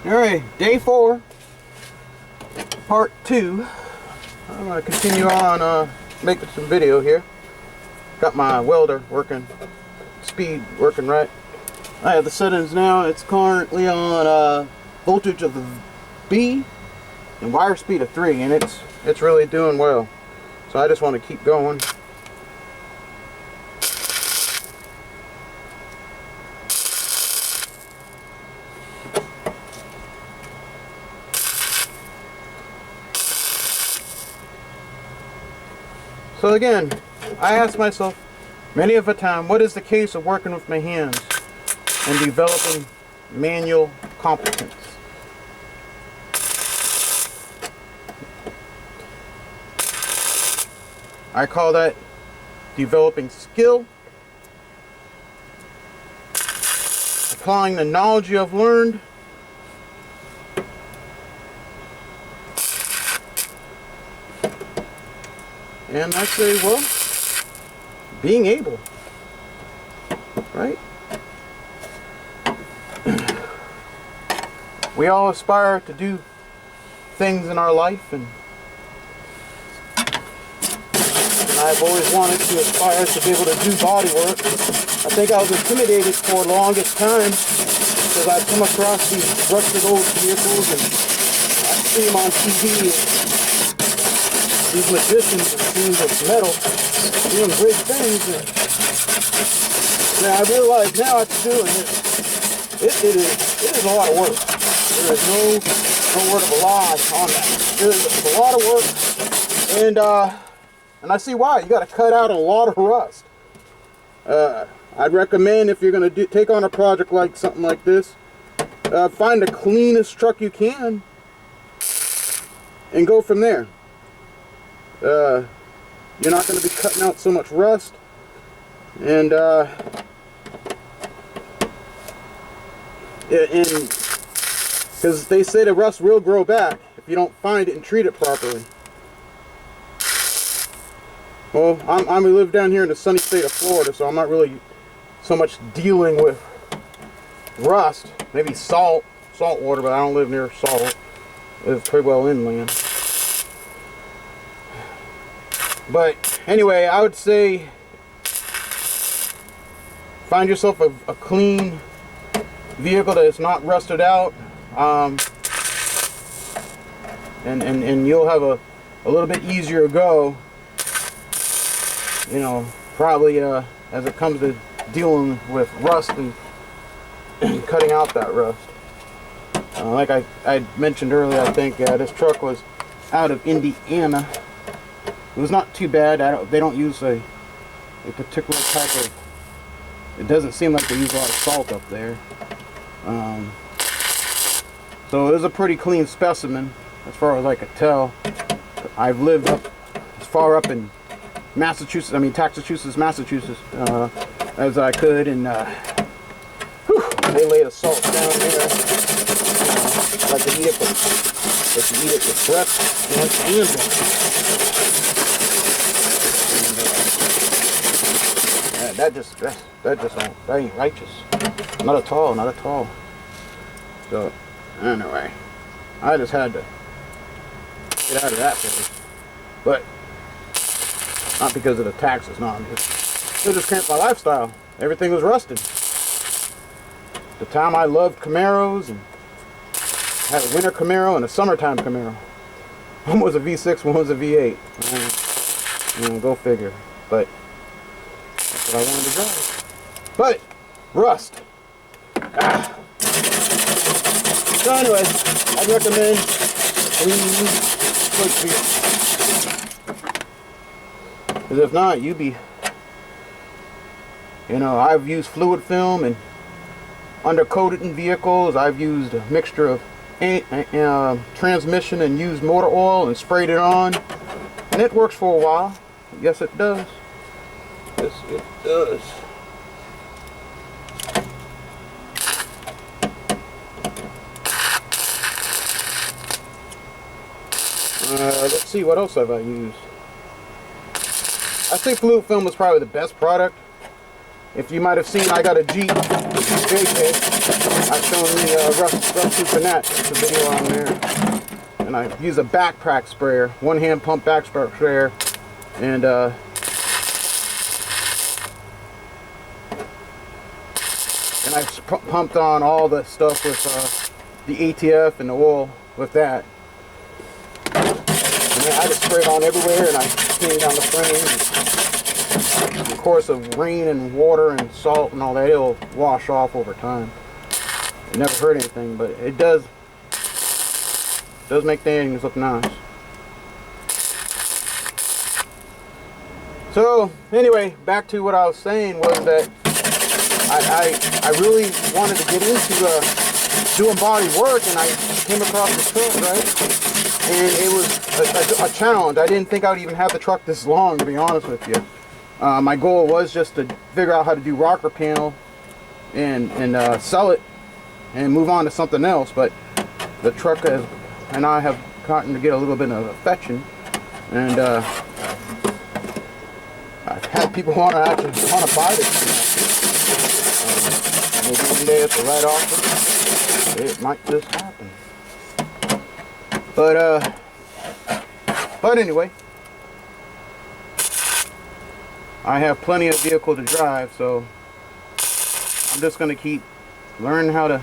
Alright, day 4, part 2. I'm going to continue on making some video here. Got my welder working, speed working right. I have the settings now. It's currently on voltage of the B and wire speed of 3, and it's really doing well. So I just want to keep going. So again, I ask myself many of a time, what is the case of working with my hands and developing manual competence? I call that developing skill, applying the knowledge you have learned, and I say, well, being able, right? We all aspire to do things in our life, and I've always wanted to aspire to be able to do body work. I think I was intimidated for the longest time because I'd come across these rusted old vehicles and I'd see them on TV. These magicians, it seems, with metal, doing great things. And I realize now after doing it is a lot of work. There is no word of a lie on that. There's a lot of work, and I see why. You got to cut out a lot of rust. I'd recommend, if you're going to take on a project like something like this, find the cleanest truck you can and go from there. You're not going to be cutting out so much rust, and because they say the rust will grow back if you don't find it and treat it properly. Well, I live down here in the sunny state of Florida, so I'm not really so much dealing with rust. Maybe salt water, but I don't live near salt. I live pretty well inland. But anyway, I would say find yourself a clean vehicle that is not rusted out, and you'll have a little bit easier go, you know, probably as it comes to dealing with rust and cutting out that rust. Like I mentioned earlier, I think this truck was out of Indiana. It was not too bad. They don't use a particular type of, it doesn't seem like they use a lot of salt up there. So it was a pretty clean specimen as far as I could tell. I've lived up as far up in Massachusetts, Massachusetts, as I could, and they laid a salt down there, like they eat it with breath, you know, that ain't righteous. Not at all. So anyway, I just had to get out of that place. But not because of the taxes, no. It just cramped my lifestyle. Everything was rusted. The time I loved Camaros and had a winter Camaro and a summertime Camaro. One was a V6, one was a V8. You know, go figure. But that's what I wanted to drive. But rust. So anyway, I'd recommend clean vehicle. Because if not, you be, you know, I've used fluid film and undercoated in vehicles. I've used a mixture of transmission and used motor oil and sprayed it on, and it works for a while. Yes, it does. Yes, it does. Let's see, what else have I used? I think fluid film is probably the best product. If you might have seen, I got a Jeep JK. I've shown the rough tooth and that. It's a video on there. And I use a backpack sprayer, one hand pump backpack sprayer, and I pumped on all the stuff with the ATF and the oil with that. And I just sprayed on everywhere, and I cleaned down the frame. And of course, of rain and water and salt and all that, it'll wash off over time. It never hurt anything, but it does make things look nice. So anyway, back to what I was saying was that I really wanted to get into doing body work, and I came across the truck, right? And it was a challenge. I didn't think I would even have the truck this long, to be honest with you. My goal was just to figure out how to do rocker panel and sell it and move on to something else. But the truck and I have gotten to get a little bit of affection, and I've had people want to buy this. Maybe one day it's the right offer. It might just happen. But anyway, I have plenty of vehicle to drive, so I'm just going to keep learning how to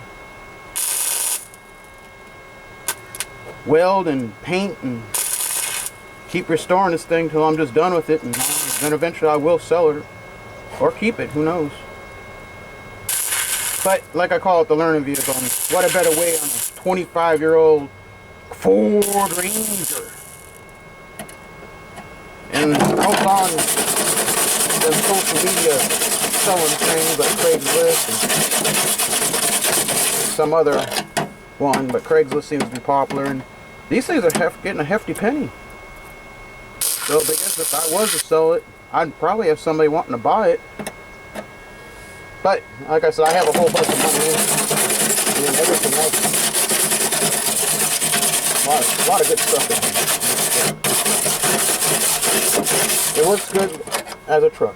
weld and paint and keep restoring this thing till I'm just done with it, and then eventually I will sell it or keep it, who knows. But like I call it, the learning vehicle. And what a better way on a 25-year-old Ford Ranger. And out on the social media selling things like Craigslist and some other one, but Craigslist seems to be popular, and these things are getting a hefty penny. So I guess if I was to sell it, I'd probably have somebody wanting to buy it. But like I said, I have a whole bunch of money in it and everything else. A lot of good stuff in here. It works good as a truck.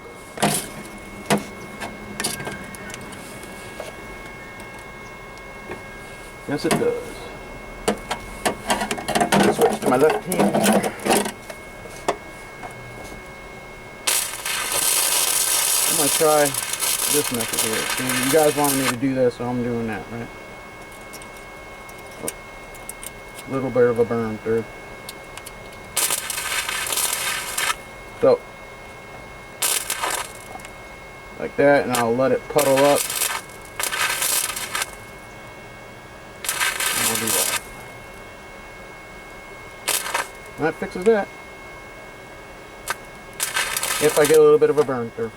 Yes, it does. Switch to my left hand. I'm going to try this method here. See, you guys wanted me to do this, so I'm doing that, right? A little bit of a burn through. So, like that, and I'll let it puddle up. And we'll do that. And that fixes that. If I get a little bit of a burn through.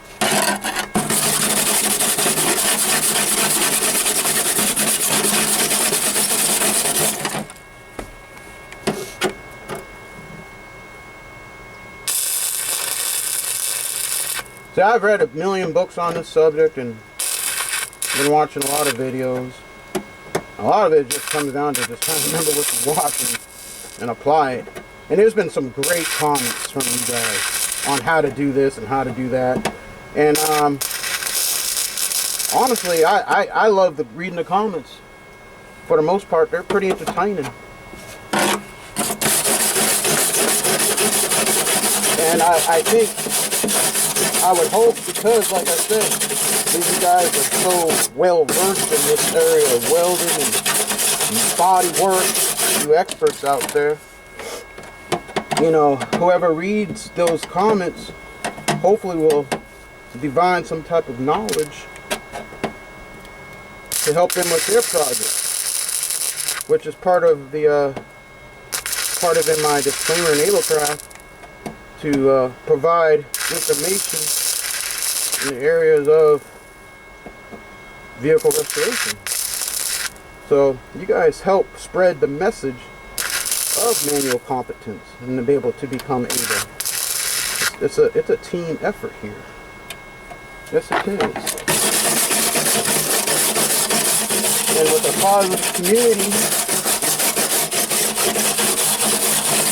See, I've read a million books on this subject and been watching a lot of videos. A lot of it just comes down to just trying to remember what you watch and apply it. And there's been some great comments from you guys on how to do this and how to do that. And honestly, I love reading the comments. For the most part, they're pretty entertaining. And I think, I would hope, because like I said, these guys are so well versed in this area of welding and body work, you experts out there, you know, whoever reads those comments hopefully will divine some type of knowledge to help them with their project, which is part of the in my disclaimer in Ablecraft, to provide information in the areas of vehicle restoration. So you guys help spread the message of manual competence and to be able to become able. It's a team effort here. Yes, it is. And with a positive community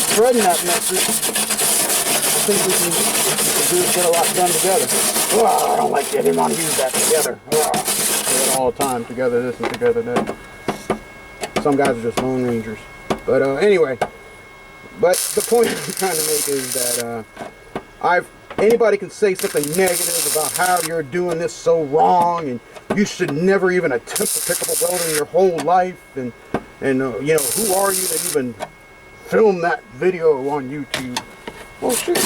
spreading that message, I think we can get a lot done together. Oh, I don't like that. I didn't want to use that together. Oh. do it all the time, together this and together that. Some guys are just Lone Rangers. But anyway, but the point I'm trying to make is that anybody can say something negative about how you're doing this so wrong, and you should never even attempt to pick up a weld in your whole life, and you know, who are you to even film that video on YouTube? Well, shoot.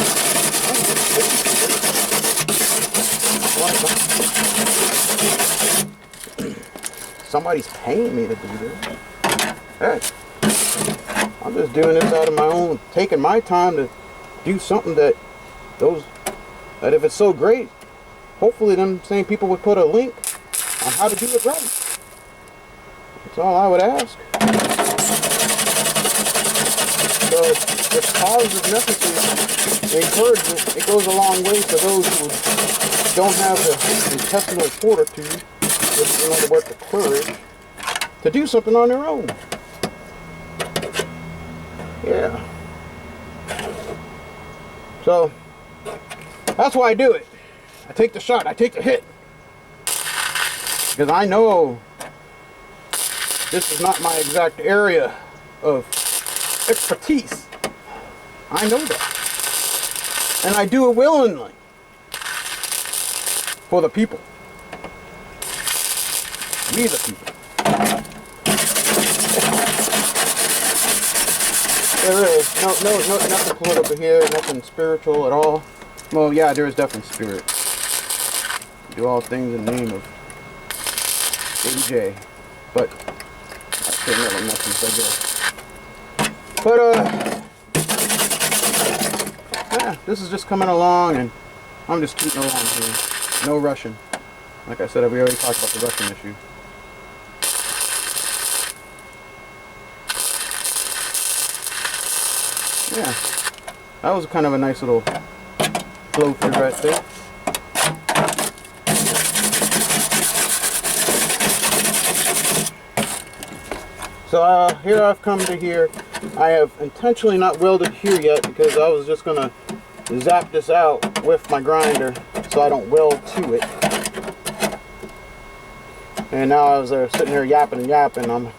Somebody's paying me to do this. Hey, I'm just doing this out of my own, taking my time to do something that if it's so great, hopefully them same people would put a link on how to do it right. That's all I would ask. So if cause is necessary, encouragement, it goes a long way for those who don't have the intestinal fortitude, in other words, the courage, to do something on their own. Yeah. So that's why I do it. I take the shot, I take the hit. Because I know this is not my exact area of expertise. I know that. And I do it willingly. For the people. We the people. There is nothing political here, nothing spiritual at all. Well, yeah, there is definitely spirit. Do all things in the name of AJ, but that's another message, I guess. But yeah, this is just coming along, and I'm just tooting along here. No rushing. Like I said, we already talked about the Russian issue. Yeah, that was kind of a nice little flow through right there. So here I've come to here. I have intentionally not welded here yet because I was just gonna zap this out with my grinder so I don't weld to it. And now I was there sitting here yapping and yapping. I'm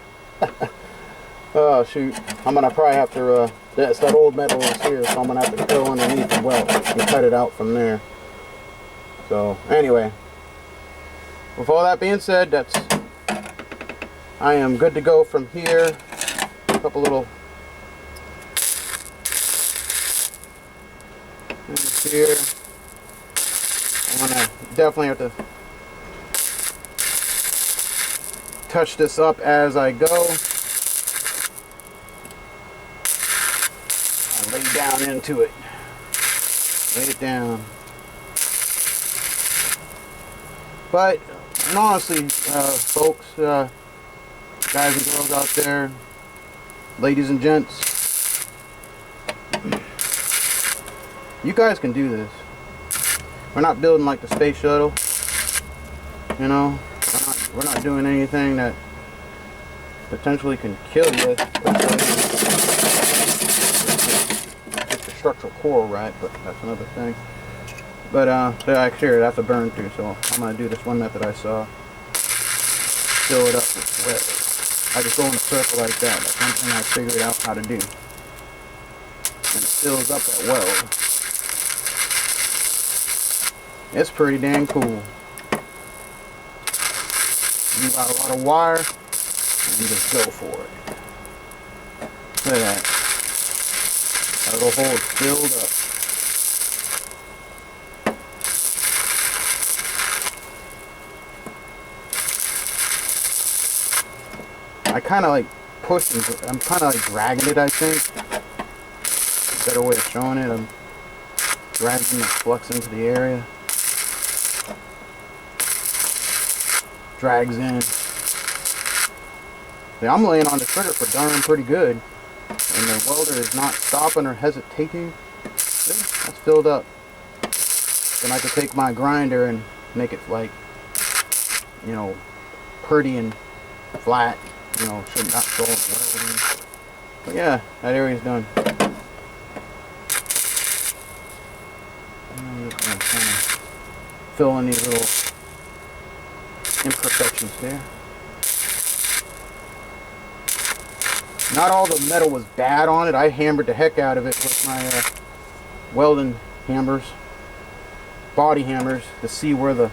oh shoot, I'm gonna probably have to that old metal is here, so I'm gonna have to go underneath and weld and cut it out from there. So anyway, with all that being said, I am good to go from here. A couple little things here. I'm gonna definitely have to touch this up as I go. I lay down into it. Lay it down. But, and honestly, folks, guys and girls out there, ladies and gents, you guys can do this. We're not building like the space shuttle, you know. We're not doing anything that potentially can kill you. Get the structural core right, but that's another thing. But yeah, sure, that's a burn too. So I'm gonna do this one method I saw. Fill it up with wet. I just go in a circle like that. That's one thing I figured out how to do. And it fills up that weld. It's pretty dang cool. You got a lot of wire, and you just go for it. Look at that. That little hole is filled up. I kind of like push and I'm kind of like dragging it, I think. A better way of showing it. I'm dragging the flux into the area. Drags in. See, I'm laying on the trigger for darn pretty good. And the welder is not stopping or hesitating. See, that's filled up. Then I could take my grinder and make it like, you know, pretty and flat. You know, should not go welding. But yeah, that area's done. I'm just gonna kind of fill in these little imperfections there. Not all the metal was bad on it. I hammered the heck out of it with my welding hammers, body hammers, to see where the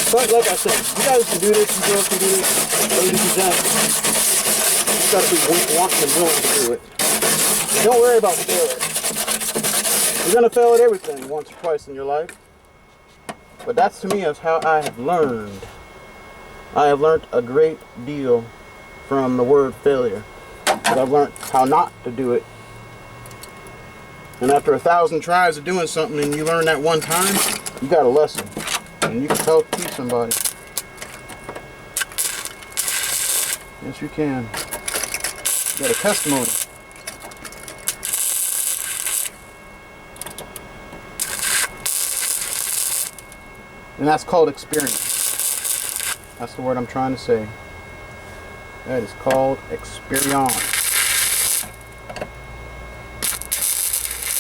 But like I said, you guys can do this, you girls can do this, ladies and gentlemen. You gotta be wanting and willing to do it. Don't worry about failure. You're gonna fail at everything once or twice in your life. But that's, to me, is how I have learned. I have learned a great deal from the word failure. But I've learned how not to do it. And after 1,000 tries of doing something and you learn that one time, you got a lesson. And you can teach somebody. Yes, you can. You got a testimony. And that's called experience. That's the word I'm trying to say. That is called experience.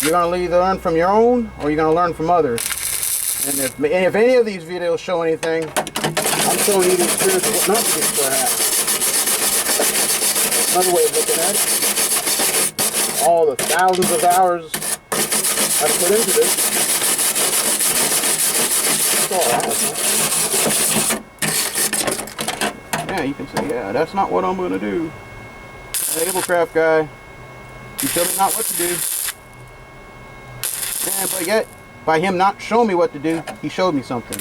You're going to either learn from your own or you're going to learn from others. And if any of these videos show anything, I'm showing you the experience of what not to do, perhaps. Another way of looking at it. All the thousands of hours I've put into this. It's all right, huh? Yeah, you can say, yeah, that's not what I'm going to do. The Ablecraft guy, he told me not what to do. Yeah, but yet, by him not showing me what to do, he showed me something.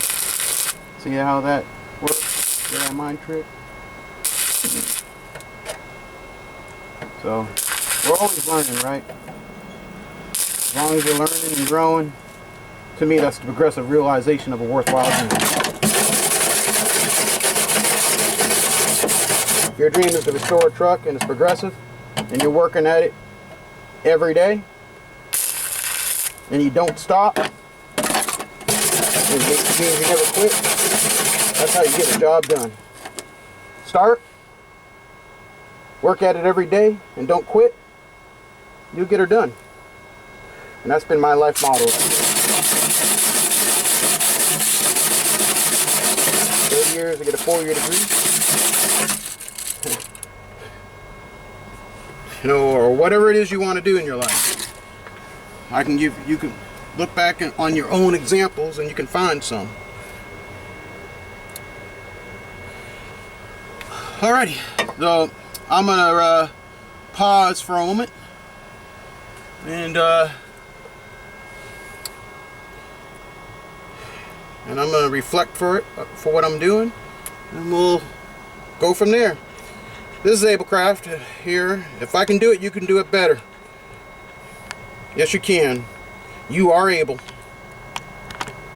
See how that works? Get that mind trick? So, we're always learning, right? As long as you're learning and growing, to me that's the progressive realization of a worthwhile dream. If your dream is to restore a truck and it's progressive, and you're working at it every day, and you don't stop, and you never quit, that's how you get the job done. Start, work at it every day, and don't quit, you'll get her done. And that's been my life motto. 30 years to get a 4-year degree. You know, or whatever it is you want to do in your life. You can look back on your own examples and you can find some. Alrighty, so I'm gonna pause for a moment and I'm gonna reflect for what I'm doing, and we'll go from there. This is Ablecraft here. If I can do it, you can do it better. Yes, you can. You are able.